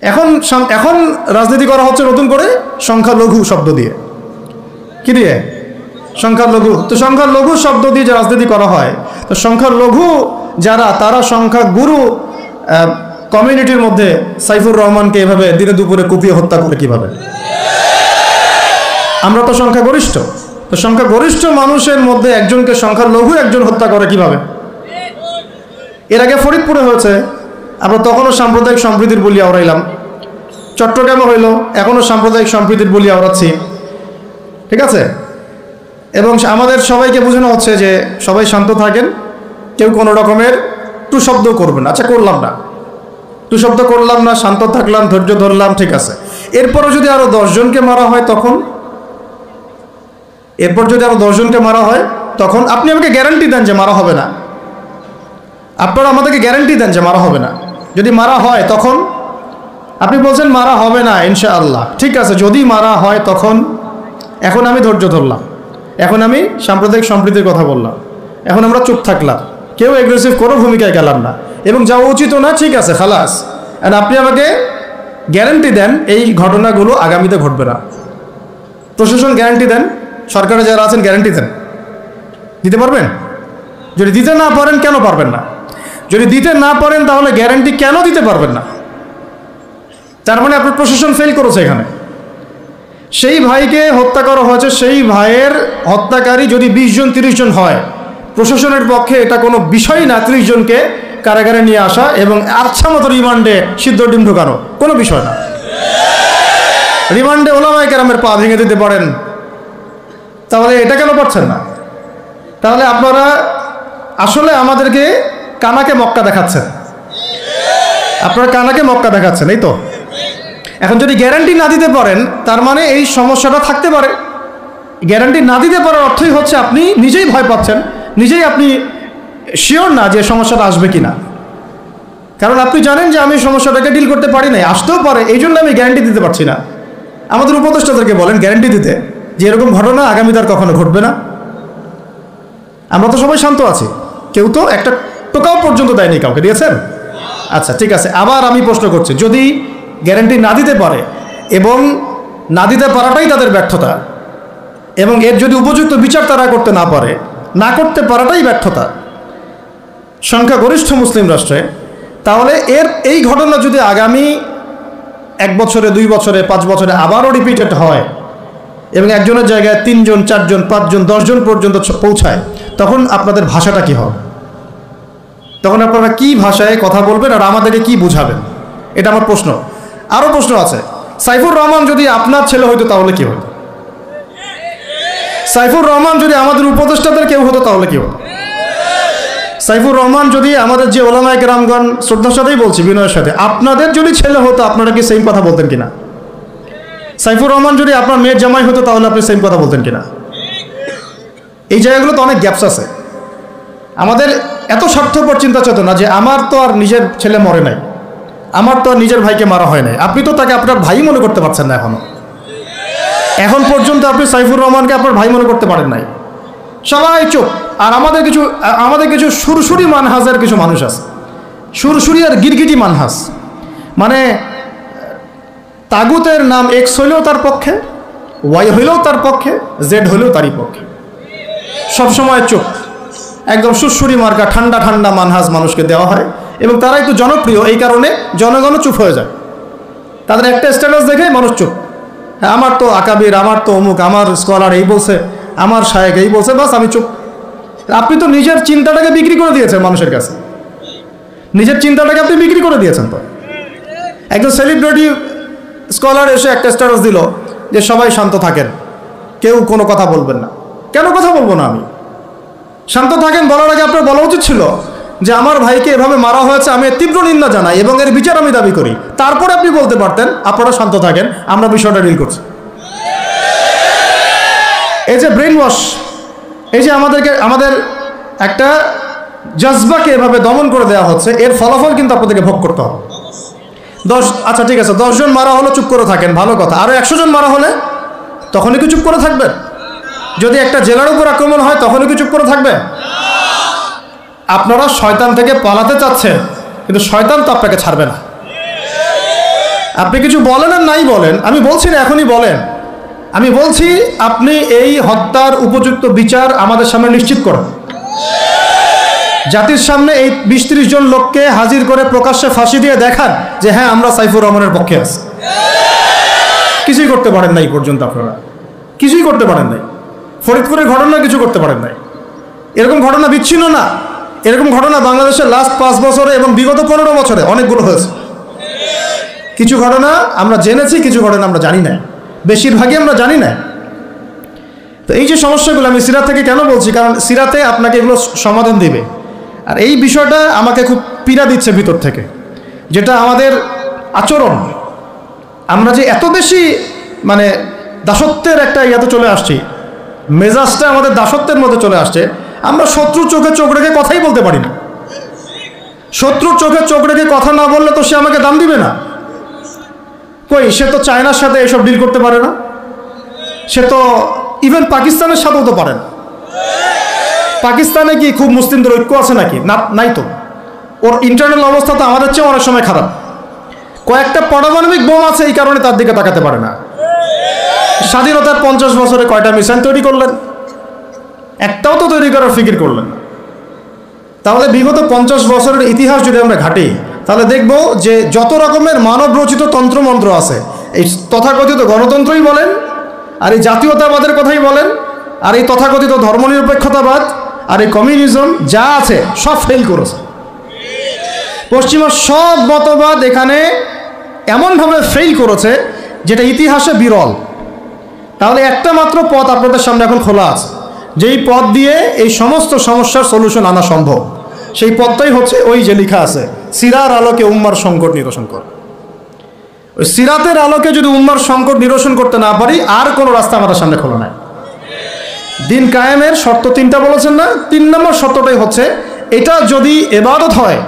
এখন এখন রাজনীতি করা হচ্ছে নতুন করে সংখ্যালঘু শব্দ দিয়ে। কি দিয়ে? সংখ্যালঘু। তো সংখ্যালঘু শব্দ দিয়ে যে রাজনীতি করা হয়, তো সংখ্যালঘু যারা, তারা সংখ্যাগুরু কমিউনিটির মধ্যে সাইফুর রহমানকে এভাবে দিনে দুপুরে কুপিয়ে হত্যা করে কিভাবে? আমরা তো সংখ্যাগরিষ্ঠ, তো সংখ্যাগরিষ্ঠ মানুষের মধ্যে একজনকে সংখ্যালঘু একজন হত্যা করে কিভাবে? এর আগে ফরিদপুরে হয়েছে, আমরা তখনও সাম্প্রদায়িক সম্প্রীতির বলি আওড়াইলাম। চট্টগ্রামে হইল, এখনও সাম্প্রদায়িক সম্প্রীতির বলি আওড়াচ্ছি, ঠিক আছে? এবং আমাদের সবাইকে বোঝানো হচ্ছে যে সবাই শান্ত থাকেন, কেউ কোনো রকমের টু শব্দ করবেন। আচ্ছা, করলাম না, টু শব্দ করলাম না, শান্ত থাকলাম, ধৈর্য ধরলাম, ঠিক আছে। এরপরও যদি আরও 10 জনকে মারা হয় তখন, এরপর যদি আরও 10 জনকে মারা হয় তখন আপনি আমাকে গ্যারান্টি দেন যে মারা হবে না। আপনারা আমাদেরকে গ্যারান্টি দেন যে মারা হবে না। যদি মারা হয় তখন আপনি বলছেন মারা হবে না ইনশাআল্লাহ, ঠিক আছে। যদি মারা হয় তখন, এখন আমি ধৈর্য ধরলাম, এখন আমি সাম্প্রদায়িক সম্প্রীতির কথা বললাম, এখন আমরা চুপ থাকলাম, কেউ এগ্রেসিভ কোনো ভূমিকায় গেলাম না, এবং যাওয়া উচিত না, ঠিক আছে, খালাস। আর আপনি আমাকে গ্যারান্টি দেন এই ঘটনাগুলো আগামীতে ঘটবে না। প্রশাসন গ্যারান্টি দেন, সরকারে যারা আছেন গ্যারান্টি দেন, দিতে পারবেন? যদি দিতে না পারেন, কেন পারবেন না? যদি দিতে না পারেন তাহলে গ্যারান্টি কেন দিতে পারবেন না? তার মানে আপনার প্রশাসন ফেল করেছে এখানে। সেই ভাইকে হত্যা করা হয়েছে, সেই ভাইয়ের হত্যাকারী যদি 20 জন 30 জন হয়, প্রশাসনের পক্ষে এটা কোনো বিষয় না 30 জনকে কারাগারে নিয়ে আসা এবং আচ্ছা মতো রিমান্ডে সিদ্ধ ডিম ঢোকানো, কোনো বিষয় না। রিমান্ডে ওলামায়ে কেরামের পা ভেঙে দিতে পারেন, তাহলে এটা কেন পারছেন না? তাহলে আপনারা আসলে আমাদেরকে কানাকে মক্কা দেখাচ্ছেন, আপনারা কানাকে মক্কা দেখাচ্ছেন, এই তো। এখন যদি গ্যারান্টি না দিতে পারেন, তার মানে এই সমস্যাটা থাকতে পারে। গ্যারান্টি না দিতে পারার অর্থই হচ্ছে আপনি নিজেই ভয় পাচ্ছেন, নিজেই আপনি শিওর না যে সমস্যাটা আসবে কিনা। কারণ আপনি জানেন যে আমি সমস্যাটাকে ডিল করতে পারি না, আসতেও পারে, এই জন্য আমি গ্যারান্টি দিতে পারছি না। আমাদের উপদেষ্টাদেরকে বলেন গ্যারান্টি দিতে যে এরকম ঘটনা আগামী তার কখনো ঘটবে না। আমরা তো সবাই শান্ত আছি, কেউ তো একটা টোকাও পর্যন্ত দেয়নি, কাউকে দিয়েছেন? আচ্ছা, ঠিক আছে। আবার আমি প্রশ্ন করছি, যদি গ্যারান্টি না দিতে পারে এবং না দিতে পারাটাই তাদের ব্যর্থতা, এবং এর যদি উপযুক্ত বিচার তারা করতে না পারে, না করতে পারাটাই ব্যর্থতা সংখ্যাগরিষ্ঠ মুসলিম রাষ্ট্রে, তাহলে এই ঘটনা যদি আগামী 1 বছরে, 2 বছরে, 5 বছরে আবারও রিপিটেড হয় এবং একজনের জায়গায় 3 জন, 4 জন, 5 জন, 10 জন পর্যন্ত পৌঁছায়, তখন আপনাদের ভাষাটা কি হবে? তখন আপনারা কি ভাষায় কথা বলবেন আর আমাদেরকে কি বুঝাবেন? এটা আমার প্রশ্ন। আরও প্রশ্ন আছে, সাইফুর রহমান যদি আপনার ছেলে হইতো তাহলে কি হতো? সাইফুর রহমান যদি আমাদের উপদেষ্টাদের কেউ হতো তাহলে কি হতো? সাইফুর রহমান যদি আমাদের যে ওলামায়ে কেরামগণ, শ্রদ্ধার সাথেই বলছি, বিনয়ের সাথে, আপনাদের যদি ছেলে হতো আপনারা কি সেম কথা বলতেন কিনা? সাইফুর রহমান যদি আপনার মেয়ের জামাই হতো তাহলে আপনি সেম কথা বলতেন কিনা? এই জায়গাগুলো তো অনেক গ্যাপস আছে। আমাদের এত স্বার্থপর চিন্তা চেতনা যে আমার তো আর নিজের ছেলে মরে নাই, আমার তো আর নিজের ভাইকে মারা হয় নাই, আপনি তো তাকে আপনার ভাই মনে করতে পারছেন না এখনো। এখন পর্যন্ত আপনি সাইফুর রহমানকে আপনার ভাই মনে করতে পারেন নাই। সবাই চুপ। আর আমাদের কিছু সুরসুরি মানহাজের কিছু মানুষ আছে, সুরসুরি আর গিরগিটি মানহাজ, মানে তাগুতের নাম এক্স হইলেও তার পক্ষে, ওয়াই হইলেও তার পক্ষে, জেড হইলেও তারই পক্ষে, সবসময় চুপ। একদম সুরসুরি মার্কা ঠান্ডা ঠান্ডা মানহাজ মানুষকে দেওয়া হয় এবং তারা একটু জনপ্রিয়, এই কারণে জনগণও চুপ হয়ে যায়। তাদের একটা স্ট্যাটাস দেখে মানুষ চুপ। হ্যাঁ, আমার তো আকাবির, আমার তো অমুক, আমার স্কলার এই বলছে, আমার শায়েক এই বলছে, বাস আমি চুপ। আপনি তো নিজের চিন্তাটাকে বিক্রি করে দিয়েছেন মানুষের কাছে, নিজের চিন্তাটাকে আপনি বিক্রি করে দিয়েছেন। তো একজন সেলিব্রিটি স্কলার এসে একটা স্ট্যাটাস দিল যে সবাই শান্ত থাকেন, কেউ কোনো কথা বলবেন না। কেন কথা বলবো না আমি? শান্ত থাকেন বলার আগে আপনার বলা উচিত ছিল যে আমার ভাইকে এভাবে মারা হয়েছে, আমি তীব্র নিন্দা জানাই এবং এর বিচার আমি দাবি করি। তারপরে আপনি বলতে পারতেন আপনারা শান্ত থাকেন, আমরা বিষয়টা ডিল করছি। এই যে ব্রেন ওয়াশ, এই যে আমাদের একটা জজবাকে এভাবে দমন করে দেওয়া হচ্ছে, এর ফলাফল কিন্তু আপনাদেরকে ভোগ করতে হবে। আচ্ছা ঠিক আছে, 10 জন মারা হলো চুপ করে থাকেন, ভালো কথা। আরও 100 জন মারা হলে তখনই কি চুপ করে থাকবেন? যদি একটা জেলার উপর আক্রমণ হয় তখনই কি চুপ করে থাকবে? আপনারা শয়তান থেকে পালাতে চাচ্ছেন, কিন্তু শয়তান তো আপনাকে ছাড়বে না। আপনি কিছু বলেন আর নাই বলেন, আমি বলছি না এখনই বলেন, আমি বলছি আপনি এই হত্যার উপযুক্ত বিচার আমাদের সামনে নিশ্চিত করেন। জাতির সামনে এই ২০-৩০ জন লোককে হাজির করে প্রকাশ্যে ফাঁসি দিয়ে দেখান যে হ্যাঁ আমরা সাইফুর রহমানের পক্ষে আছি। কিছুই করতে পারেন নাই পর্যন্ত, আপনারা কিছুই করতে পারেন নাই। ফরিদপুরের ঘটনা কিছু করতে পারেন নাই। এরকম ঘটনা বিচ্ছিন্ন না, এরকম ঘটনা বাংলাদেশের লাস্ট ৫ বছরে এবং বিগত ১৫ বছরে অনেকগুলো হয়েছে। কিছু ঘটনা আমরা জেনেছি, কিছু ঘটনা আমরা জানি না, বেশিরভাগই আমরা জানি না। তো এই যে সমস্যাগুলো আমি সিরাত থেকে কেন বলছি, কারণ সিরাতে আপনাকে এগুলো সমাধান দিবে। আর এই বিষয়টা আমাকে খুব পীড়া দিচ্ছে ভিতর থেকে, যেটা আমাদের আচরণ, আমরা যে এত বেশি মানে দাসত্বের একটা ইয়াতে চলে আসছি, মেজাজটা আমাদের দাসত্বের মধ্যে চলে আসছে। আমরা শত্রুর চোখে চোখ রেখে কথাই বলতে পারি না। শত্রুর চোখে চোখ রেখে কথা না বললে তো সে আমাকে দাম দিবে না। কই, সে তো চায়নার সাথে এসব ডিল করতে পারে না, সে তো ইভেন পাকিস্তানের সাথেও তো পারে না। পাকিস্তানে কি খুব মুসলিমদের ঐক্য আছে নাকি? না, নাই তো। ওর ইন্টারনাল অবস্থা তো আমাদের চেয়ে অনেক সময় খারাপ। কয়েকটা পারমাণবিক বোম আছে, এই কারণে তার দিকে তাকাতে পারে না। স্বাধীনতার 50 বছরে কয়টা মিসাইল তৈরি করলেন? একটাও তো তৈরি করার ফিকির করলেন না। তাহলে বিগত 50 বছরের ইতিহাস যদি আমরা ঘাঁটি, তাহলে দেখব যে যত রকমের মানব রচিত তন্ত্রমন্ত্র আছে, এই তথাকথিত গণতন্ত্রই বলেন, আর এই জাতীয়তাবাদের কথাই বলেন, আর এই তথাকথিত ধর্মনিরপেক্ষতাবাদ, আর এই কমিউনিজম যা আছে সব ফেল করেছে। পশ্চিমা সব মতবাদ এখানে এমনভাবে ফেল করেছে যেটা ইতিহাসে বিরল। তাহলে একটা মাত্র পথ আপনাদের সামনে এখন খোলা আছে, যেই পথ দিয়ে এই সমস্ত সমস্যার সলিউশন আনা সম্ভব। সেই পথটাই হচ্ছে ওই যে লেখা আছে, সিরার আলোকে উম্মার সংকট নিরসন কর। ওই সিরাতের আলোকে যদি উম্মার সংকট নিরসন করতে না পারি, আর কোনো রাস্তা আমাদের সামনে খোলা নাই। দিন কায়েমের শর্ত 3টা বলেছেন না? 3 নম্বর শর্তটাই হচ্ছে এটা যদি ইবাদত হয়,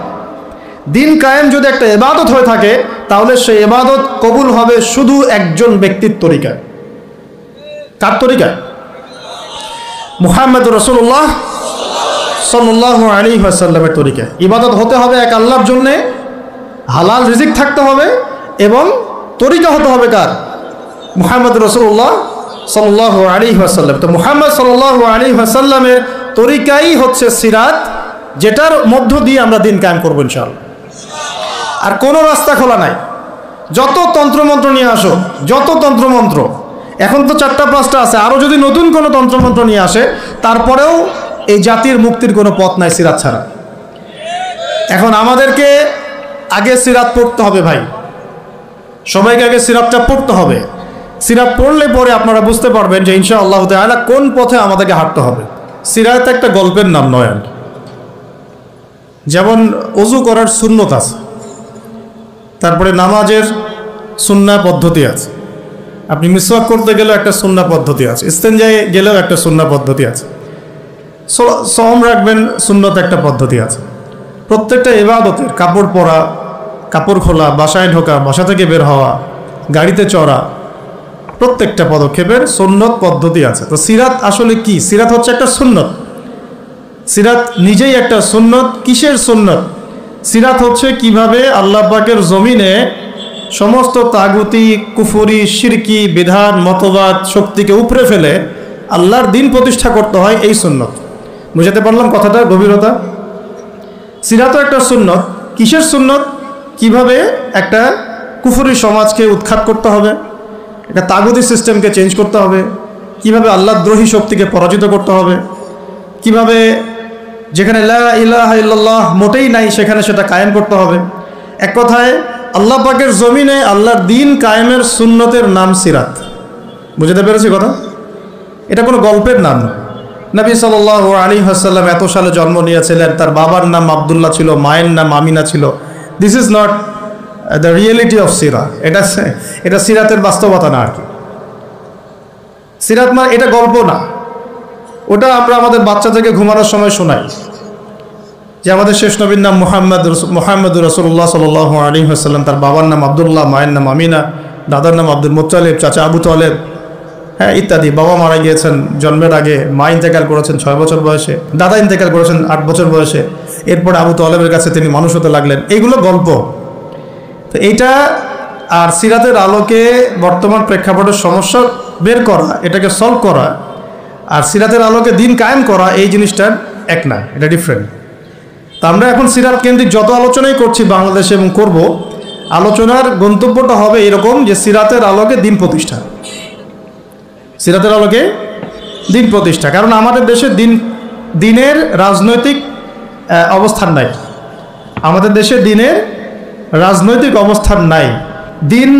দিন কায়েম যদি একটা ইবাদত হয়ে থাকে, তাহলে সেই ইবাদত কবুল হবে শুধু একজন ব্যক্তির তরিকায়। কার তরিকায়? মুহাম্মদ রাসূলুল্লাহ সাল্লাল্লাহু আলাইহি ওয়াসাল্লামের তরিকায়। ইবাদত হতে হবে এক আল্লাহর জন্যে, হালাল রিজিক থাকতে হবে, এবং তরিকা হতে হবে কার? মুহাম্মদ রাসূলুল্লাহ সাল্লাল্লাহু আলাইহি ওয়াসাল্লাম। তো মুহাম্মদ সাল্লাল্লাহু আলাইহি ওয়াসাল্লামের তরিকাই হচ্ছে সিরাত, যেটার মধ্য দিয়ে আমরা দিন কায়েম করব ইনশাআল্লাহ। আর কোনো রাস্তা খোলা নাই। যত তন্ত্রমন্ত্র নিয়ে আসো, যত তন্ত্রমন্ত্র, এখন তো 4টা-5টা আছে, আরও যদি নতুন কোনো তন্ত্রমন্ত্র নিয়ে আসে, তারপরেও এই জাতির মুক্তির কোনো পথ নাই সিরাত ছাড়া। এখন আমাদেরকে আগে সিরাত পড়তে হবে ভাই, সবাইকে আগে সিরাতটা পড়তে হবে। সিরাত পড়লে পরে আপনারা বুঝতে পারবেন যে ইনশাআল্লাহ তাআলা কোন পথে আমাদেরকে হাঁটতে হবে। সিরাত একটা গল্পের নাম নয়। যেমন ওযু করার সুন্নত আছে, তারপরে নামাজের সুন্নাহ পদ্ধতি আছে, আপনি মিসওয়াক করতে গেলেও একটা সুন্নাহ পদ্ধতি আছে, ইস্তেনজায় গেলেও একটা সুন্নাহ পদ্ধতি আছে, সওম রাখবেন সুন্নত একটা পদ্ধতি আছে। প্রত্যেকটা ইবাদতের, কাপড় পরা, কাপড় খোলা, বাসায় ঢোকা, বাসা থেকে বের হওয়া, গাড়িতে চড়া, প্রত্যেকটা পদক্ষেপের সুন্নত পদ্ধতি আছে। তো সিরাত আসলে কি? সিরাত হচ্ছে একটা সুন্নত। সিরাত নিজেই একটা সুন্নত। কিসের সুন্নত? সিরাত হচ্ছে কিভাবে আল্লাহ পাকের জমিনে সমস্ত তাগুতি, কুফরি, শিরকি, বিধান, মতবাদ, শক্তিকে উপরে ফেলে আল্লাহর দিন প্রতিষ্ঠা করতে হয়, এই সুন্নত। বুঝাতে পারলাম কথাটা গভীরতা? সিরাতও একটা সুন্নত। কিসের সুন্নত? কিভাবে একটা কুফরি সমাজকে উৎখাত করতে হবে, একটা তাগুতি সিস্টেমকে চেঞ্জ করতে হবে, কিভাবে আল্লাহদ্রোহী শক্তিকে পরাজিত করতে হবে, কিভাবে যেখানে লা ইলাহা ইল্লাল্লাহ মোটেই নাই সেখানে সেটা কায়েম করতে হবে। এক কথায় আল্লাহ পাকের জমিনে আল্লাহর দিন কায়েমের সুন্নতের নাম সিরাত। বুঝতে পেরেছি কথা? এটা কোনো গল্পের নাম নয়। নবী সাল্লাল্লাহু আলাইহি ওয়াসাল্লাম এত সালে জন্ম নিয়েছিলেন, তার বাবার নাম আব্দুল্লাহ ছিল, মায়ের নাম আমিনা ছিল। This is not the reality of সিরা। এটা সিরাতের বাস্তবতা না আর কি। সিরাত মানে এটা গল্প না, ওটা আমরা আমাদের বাচ্চা থেকে ঘুমানোর সময় শোনাই যে আমাদের শেষ নবীর নাম মুহাম্মদ রাসূলুল্লাহ সাল্লাল্লাহু আলাইহি ওয়াসাল্লাম, তার বাবার নাম আব্দুল্লাহ, মায়ের নাম আমিনা, দাদার নাম আব্দুল মুত্তালিব, চাচা আবু তালেব, হ্যাঁ ইত্যাদি। বাবা মারা গিয়েছেন জন্মের আগে, মা ইন্তেকাল করেছেন 6 বছর বয়সে, দাদা ইন্তেকাল করেছেন 8 বছর বয়সে, এরপরে আবু তালেবের কাছে তিনি মানুষ হতে লাগলেন। এইগুলো গল্প। তো এইটা আর সিরাতের আলোকে বর্তমান প্রেক্ষাপটের সমস্যা বের করা, এটাকে সলভ করা, আর সিরাতের আলোকে দিন কায়েম করা, এই জিনিসটার এক না, এটা ডিফারেন্ট। তা আমরা এখন সিরাত কেন্দ্রিক যত আলোচনাই করছি বাংলাদেশে এবং করব, আলোচনার গন্তব্যটা হবে এরকম যে সিরাতের আলোকে দিন প্রতিষ্ঠা, সিরাতের আলোকে দিন প্রতিষ্ঠা। কারণ আমাদের দেশে দিনের রাজনৈতিক অবস্থান নাই, আমাদের দেশে দিনের রাজনৈতিক অবস্থান নাই। দিন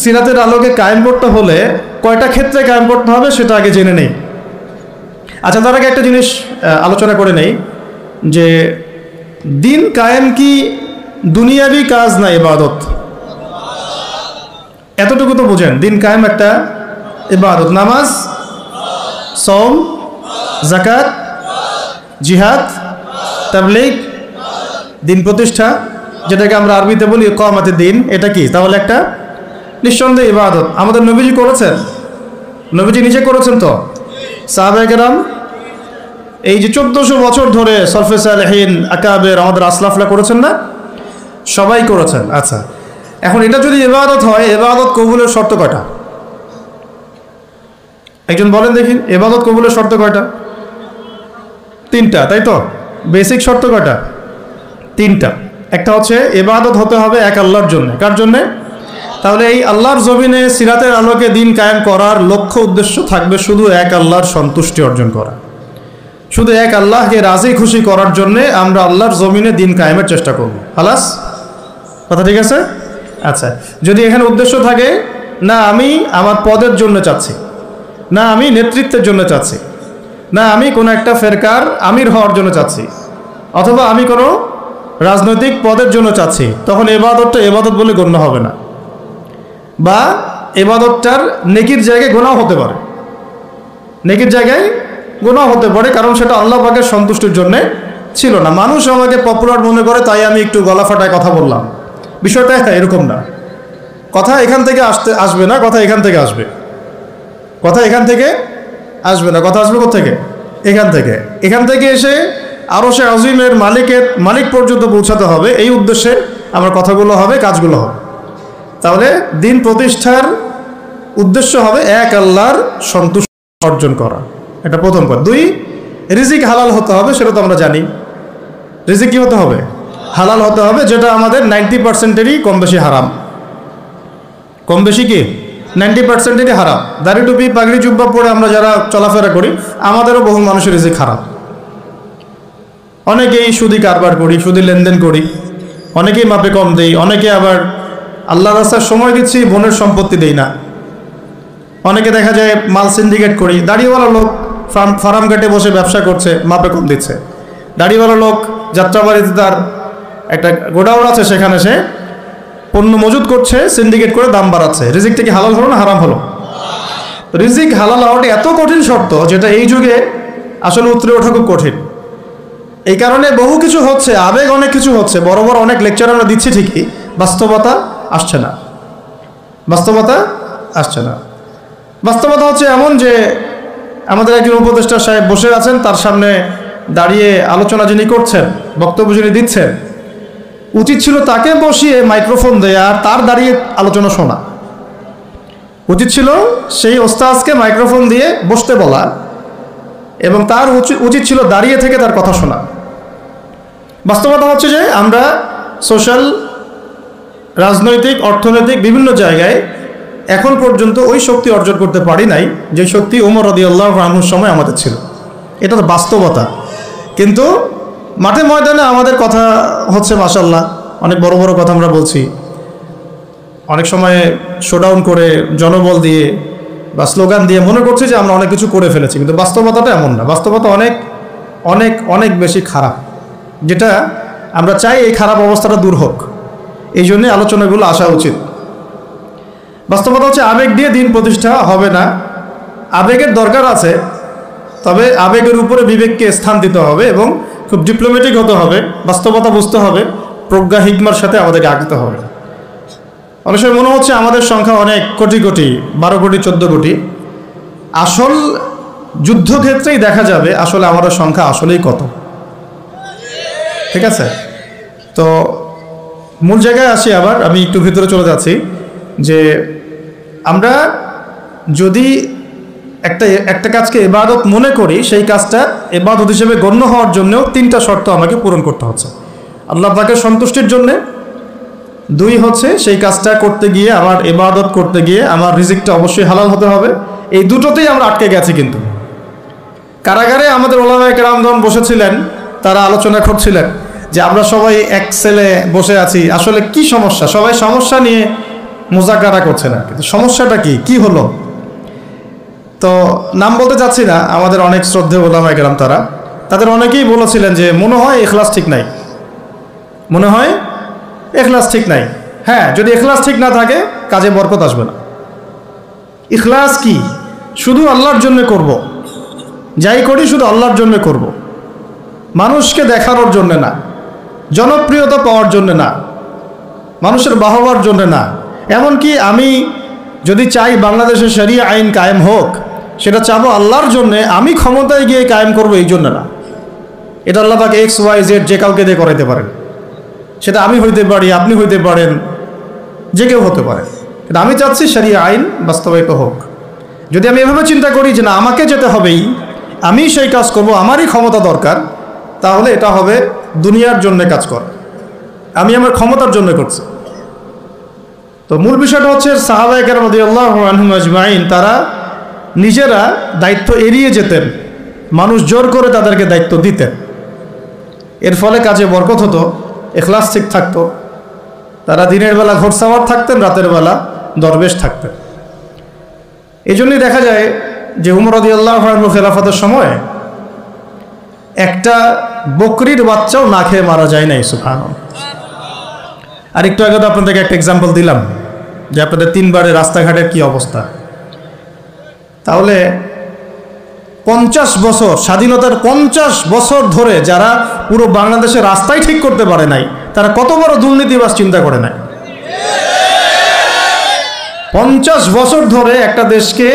সিরাতের আলোকে কায়েম করতে হলে কয়টা ক্ষেত্রে কায়েম করতে হবে সেটা আগে জেনে নেই। আচ্ছা, তার আগে একটা জিনিস আলোচনা করে নেই যে দিন কায়েম কি দুনিয়াবি কাজ না ইবাদত? এতটুকু তো বুঝেন, দিন কায়েম একটা ইবাদত। নামাজ, সওম, যাকাত, জিহাদ, তাবলীগ, দিন প্রতিষ্ঠা, যেটাকে আমরা আরবিতে বলি ইকামাতে দিন, এটা কি তাহলে একটা নিঃসন্দেহে ইবাদত। আমাদের নবীজি করেছেন, নবীজি নিজে করেছেন তো, সাহাবায়ে কেরাম এই যে 1400 বছর ধরে সলফে সালেহিন আকাবের আমাদের আসলাফরা করেছেন না? সবাই করেছেন। আচ্ছা, এখন এটা যদি ইবাদত হয়, ইবাদত কবুলের শর্ত কয়টা? একজন বলেন দেখি, ইবাদত কবুলের শর্ত কয়টা? 3টা, তাই তো? বেসিক শর্ত কয়টা? 3টা। একটা হচ্ছে ইবাদত হতে হবে এক আল্লাহর জন্য। কার জন্যে? তাহলে এই আল্লাহর জমিনে সিরাতের আলোকে দিন কায়েম করার লক্ষ্য উদ্দেশ্য থাকবে শুধু এক আল্লাহর সন্তুষ্টি অর্জন করা, শুধু এক আল্লাহকে রাজি খুশি করার জন্যে আমরা আল্লাহর জমিনে দিন কায়েমের চেষ্টা করব। খালাস, কথা ঠিক আছে? আচ্ছা, যদি এখানে উদ্দেশ্য থাকে না আমি আমার পদের জন্য চাচ্ছি, না আমি নেতৃত্বের জন্য চাচ্ছি, না আমি কোনো একটা ফেরকার আমির হওয়ার জন্য চাচ্ছি, অথবা আমি কোনো রাজনৈতিক পদের জন্য চাচ্ছি, তখন ইবাদতটা ইবাদত বলে গণ্য হবে না, বা ইবাদতটার নেকির জায়গায় গুনাহ হতে পারে, নেকির জায়গায় গুনাহ হতে পারে, কারণ সেটা আল্লাহ পাকের সন্তুষ্টির জন্য ছিল না। মানুষ আমাকে পপুলার মনে করে তাই আমি একটু গলা ফাটায় কথা বললাম, বিষয়টা এরকম না। কথা এখান থেকে আসবে না, কথা এখান থেকে আসবে, কথা এখান থেকে আসবে না, কথা আসবে কোত্থেকে? এখান থেকে। এখান থেকে এসে আরশে আজিমের মালিক পর্যন্ত পৌঁছাতে হবে, এই উদ্দেশ্যে আমার কথাগুলো হবে, কাজগুলো হবে। তাহলে দিন প্রতিষ্ঠার উদ্দেশ্য হবে এক আল্লাহর সন্তুষ্টি অর্জন করা, এটা প্রথম কথা। 2, রিজিক হালাল হতে হবে, সেটা তো আমরা জানি। রিজিক কি হতে হবে? হালাল হতে হবে, যেটা আমাদের 90%-এরই কম বেশি হারাম। কম বেশি কি 90%-এরই হারাম। দাড়ি টুপি পাগড়ি জুব্বা পরে আমরা যারা চলাফেরা করি, আমাদেরও বহু মানুষের রিজিক হারাম। অনেকেই সুদি কারবার করি, সুদি লেনদেন করি, অনেকেই মাপে কম দেই, অনেকে আবার আল্লাহ রাস্তার সময় দিচ্ছি, বোনের সম্পত্তি দেই না। অনেকে দেখা যায় মাল সিন্ডিকেট করি, দাড়িওয়ালা লোক ফার্ম ঘাটে বসে ব্যবসা করছে, মাপে কম দিচ্ছে। দাড়িওয়ালা লোক যাত্রাবাড়িতে তার একটা গোডাউন আছে, সেখানে সে পণ্য মজুত করছে, সিন্ডিকেট করে দাম বাড়াচ্ছে। রিজিকটা কি হালাল হলো না হারাম হলো? রিজিক হালাল হওয়াটা এত কঠিন শর্ত, যেটা এই যুগে আসলে উতরে ওঠা খুব কঠিন। এই কারণে বহু কিছু হচ্ছে, আবেগ অনেক কিছু হচ্ছে, বড় বড় অনেক লেকচার আমরা দিচ্ছি ঠিকই, বাস্তবতা আসছে না, বাস্তবতা আসছে না। বাস্তবতা হচ্ছে এমন যে আমাদের একজন উপদেষ্টা সাহেব বসে আছেন, তার সামনে দাঁড়িয়ে আলোচনা যিনি করছেন, বক্তব্য যিনি দিচ্ছেন, উচিত ছিল তাকে বসিয়ে মাইক্রোফোন দেয়া আর তার দাঁড়িয়ে আলোচনা শোনা। উচিত ছিল সেই ওস্তাজকে মাইক্রোফোন দিয়ে বসতে বলা, এবং তার উচিত ছিল দাঁড়িয়ে থেকে তার কথা শোনা। বাস্তবতা হচ্ছে যে আমরা সোশ্যাল, রাজনৈতিক, অর্থনৈতিক বিভিন্ন জায়গায় এখন পর্যন্ত ওই শক্তি অর্জন করতে পারি নাই যে শক্তি ওমর রাদিয়াল্লাহু আনহুর সময় আমাদের ছিল। এটা তো বাস্তবতা। কিন্তু মাঠে ময়দানে আমাদের কথা হচ্ছে মাশাআল্লাহ, অনেক বড় বড় কথা আমরা বলছি, অনেক সময় শোডাউন করে জনবল দিয়ে বা স্লোগান দিয়ে মনে করছি যে আমরা অনেক কিছু করে ফেলেছি, কিন্তু বাস্তবতাটা এমন না। বাস্তবতা অনেক অনেক অনেক বেশি খারাপ, যেটা আমরা চাই এই খারাপ অবস্থাটা দূর হোক, এই জন্যে আলোচনাগুলো আসা উচিত। বাস্তবতা হচ্ছে আবেগ দিয়ে দিন প্রতিষ্ঠা হবে না, আবেগের দরকার আছে, তবে আবেগের উপরে বিবেককে স্থান দিতে হবে এবং খুব ডিপ্লোম্যাটিক হতে হবে, বাস্তবতা বুঝতে হবে, প্রজ্ঞা হিকমার সাথে আমাদেরকে আগাতে হবে। অনেক সময় মনে হচ্ছে আমাদের সংখ্যা অনেক, কোটি কোটি, 12 কোটি 14 কোটি। আসল যুদ্ধক্ষেত্রেই দেখা যাবে আসলে আমাদের সংখ্যা আসলেই কত। ঠিক আছে, তো মূল জায়গায় আসি। আবার আমি একটু ভিতরে চলে যাচ্ছি। যে আমরা যদি একটা কাজকে ইবাদত মনে করি, সেই কাজটা ইবাদত হিসেবে গণ্য হওয়ার জন্যও 3টা শর্ত আমাকে পূরণ করতে হচ্ছে। আল্লাহ পাকের সন্তুষ্টির জন্যে, 2 হচ্ছে সেই কাজটা করতে গিয়ে, আমার ইবাদত করতে গিয়ে আমার রিজিকটা অবশ্যই হালাল হতে হবে। এই দুটোতেই আমরা আটকে গেছি। কিন্তু কারাগারে আমাদের ওলামায়ে কেরামগণ বসেছিলেন, তারা আলোচনা করছিলেন যে আমরা সবাই এক সেলে বসে আছি, আসলে কি সমস্যা, সবাই সমস্যা নিয়ে মুজাকারা করছে না, কিন্তু সমস্যাটা কি হলো। তো নাম বলতে চাচ্ছি না, আমাদের অনেক শ্রদ্ধেয় ওলামায়ে কেরাম তাদের অনেকেই বলেছিলেন যে মনে হয় ইখলাস ঠিক নাই, মনে হয় ইখলাস ঠিক নাই। হ্যাঁ, যদি ইখলাস ঠিক না থাকে কাজে বরকত আসবে না। ইখলাস কি? শুধু আল্লাহর জন্য করব, যাই করি শুধু আল্লাহর জন্য করব, মানুষকে দেখানোর জন্য না, জনপ্রিয়তা পাওয়ার জন্য না, মানুষের বাহবার জন্য না। এমনকি আমি যদি চাই বাংলাদেশে শরিয়া আইন কায়েম হোক, সেটা চাবো আল্লাহর জন্যে, আমি ক্ষমতায় গিয়ে কায়েম করব এই জন্য না। এটা আল্লাহ পাক XYZ যে কাউকে দিয়ে করাইতে পারেন, সেটা আমি হইতে পারি, আপনি হইতে পারেন, যে কেউ হতে পারে। কিন্তু আমি চাচ্ছি শরিয়া আইন বাস্তবায়িত হোক। যদি আমি এভাবে চিন্তা করি যে না, আমাকে যেতে হবেই, আমি সেই কাজ করব, আমারই ক্ষমতা দরকার, তাহলে এটা হবে দুনিয়ার জন্য কাজ করা, আমি আমার ক্ষমতার জন্য করছি। তো মূল বিষয়টা হচ্ছে সাহাবায়ে কেরাম রাদিয়াল্লাহু আনহুম আজমাইন তারা নিজেরা দায়িত্ব এড়িয়ে যেতেন, মানুষ জোর করে তাদেরকে দায়িত্ব দিতেন। এর ফলে কাজে বরকত হতো, ইখলাস ঠিক থাকতো। তারা দিনের বেলা ঘোড়সাওয়ার থাকতেন, রাতের বেলা দরবেশ থাকতেন। এই জন্যই দেখা যায় যে উমর রাদিয়াল্লাহু আনহু খেলাফতের সময় একটা বকরির বাচ্চাও না খেয়ে মারা যায় নাই। সুবহানাল্লাহ। আর একটু আগে তো আপনাদেরকে একটা এক্সাম্পল দিলাম যে আপনাদের 3 বারে রাস্তাঘাটের কি অবস্থা। তাহলে 50 বছর, স্বাধীনতার 50 বছর ধরে যারা পুরো বাংলাদেশের রাস্তাই ঠিক করতে পারে নাই, তারা কত বড় দুর্নীতিবাজ চিন্তা করে নাই। 50 বছর ধরে একটা দেশকে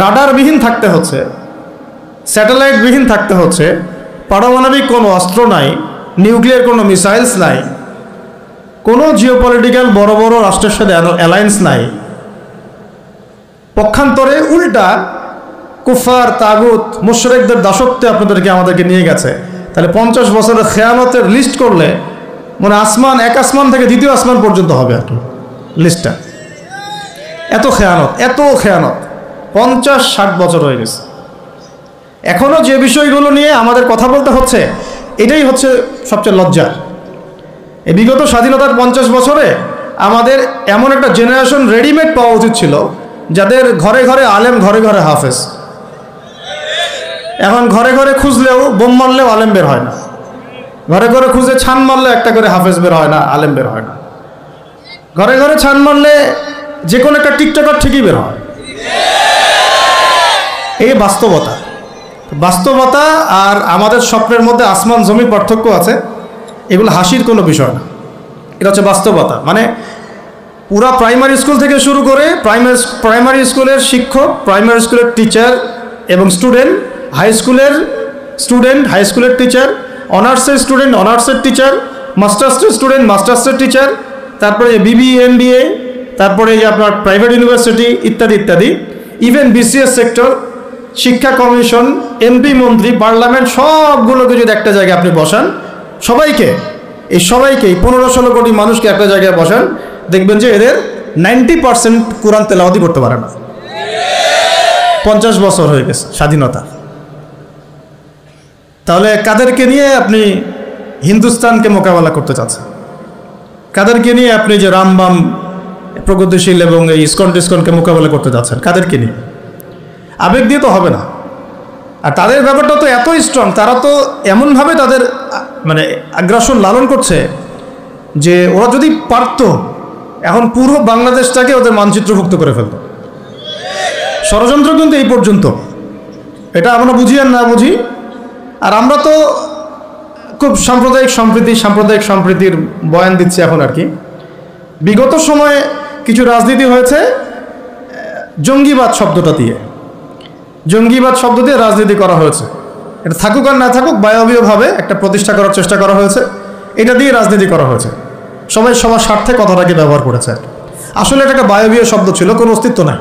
রাডারবিহীন থাকতে হচ্ছে, স্যাটেলাইটবিহীন থাকতে হচ্ছে, পারমাণবিক কোনো অস্ত্র নাই, নিউক্লিয়ার কোনো মিসাইলস নাই, কোনো জিওপলিটিক্যাল বড় বড় রাষ্ট্রের সাথে অ্যালায়েন্স নাই। পক্ষান্তরে উল্টা কুফার, তাগুত, মুশরিকদের দাসত্বে আমাদেরকে নিয়ে গেছে। তাহলে 50 বছরের খেয়ানতের লিস্ট করলে মানে এক আসমান থেকে দ্বিতীয় আসমান পর্যন্ত হবে আর কি লিস্টটা। এত খেয়ানত 50-60 বছর হয়ে গেছে। এখনও যে বিষয়গুলো নিয়ে আমাদের কথা বলতে হচ্ছে, এটাই হচ্ছে সবচেয়ে লজ্জার। এই বিগত স্বাধীনতার 50 বছরে আমাদের এমন একটা জেনারেশন রেডিমেড পাওয়া উচিত ছিল, যাদের ঘরে ঘরে আলেম, ঘরে ঘরে হাফেজ। এখন ঘরে ঘরে খুঁজলেও, বোম মারলেও আলেম বের হয় না, ঘরে ঘরে খুঁজে ছান মারলে একটা করে হাফেজ বের হয় না, আলেম বের হয় না। ঘরে ঘরে ছান মারলে যে কোনো একটা টিকটকার ঠিকই বের হয়। এই বাস্তবতা আর আমাদের স্বপ্নের মধ্যে আসমান জমির পার্থক্য আছে। এগুলো হাসির কোনো বিষয় না, এটা হচ্ছে বাস্তবতা। মানে পুরা প্রাইমারি স্কুল থেকে শুরু করে প্রাইমারি স্কুলের শিক্ষক, প্রাইমারি স্কুলের টিচার এবং স্টুডেন্ট, হাই স্কুলের টিচার, অনার্সের স্টুডেন্ট, অনার্সের টিচার, মাস্টার্সের স্টুডেন্ট, মাস্টার্সের টিচার, তারপরে BBA MBA, তারপরে আপনার প্রাইভেট ইউনিভার্সিটি ইত্যাদি ইত্যাদি, ইভেন BCS সেক্টর, শিক্ষা কমিশন, MP মন্ত্রী, পার্লামেন্ট, সবগুলোকে যদি একটা জায়গায় আপনি বসান, সবাইকে 15-16 কোটি মানুষকে একটা জায়গায় বসান, দেখবেন যে এদের 90% কোরআন তেলাওয়াতি করতে পারে না। 50 বছর হয়ে গেছে স্বাধীনতা। তাহলে কাদেরকে নিয়ে আপনি হিন্দুস্তানকে মোকাবেলা করতে চাচ্ছেন? কাদেরকে নিয়ে আপনি যে রামবাম, প্রগতিশীল এবং এই ইসকনকে মোকাবেলা করতে যাচ্ছেন? কাদেরকে নিয়ে? আবেগ দিয়ে তো হবে না। আর তাদের ব্যাপারটা তো এতই স্ট্রং, তারা তো এমনভাবে তাদের মানে আগ্রাসন লালন করছে যে ওরা যদি পারত, এখন পুরো বাংলাদেশটাকে ওদের মানচিত্রভুক্ত করে ফেলত। ষড়যন্ত্র কিন্তু এই পর্যন্ত, এটা আমরা বুঝি আর না বুঝি। আর আমরা তো খুব সাম্প্রদায়িক সম্প্রীতির বয়ান দিচ্ছি এখন আর কি। বিগত সময়ে কিছু রাজনীতি হয়েছে জঙ্গিবাদ শব্দ দিয়ে রাজনীতি করা হয়েছে। এটা থাকুক আর না থাকুক, বায়বীয়ভাবে একটা প্রতিষ্ঠা করার চেষ্টা করা হয়েছে, এটা দিয়ে রাজনীতি করা হয়েছে। সবাই সবার স্বার্থে কথাটাকে ব্যবহার করেছে। আসলে এটা একটা বায়বীয় শব্দ ছিল, কোনো অস্তিত্ব নাই।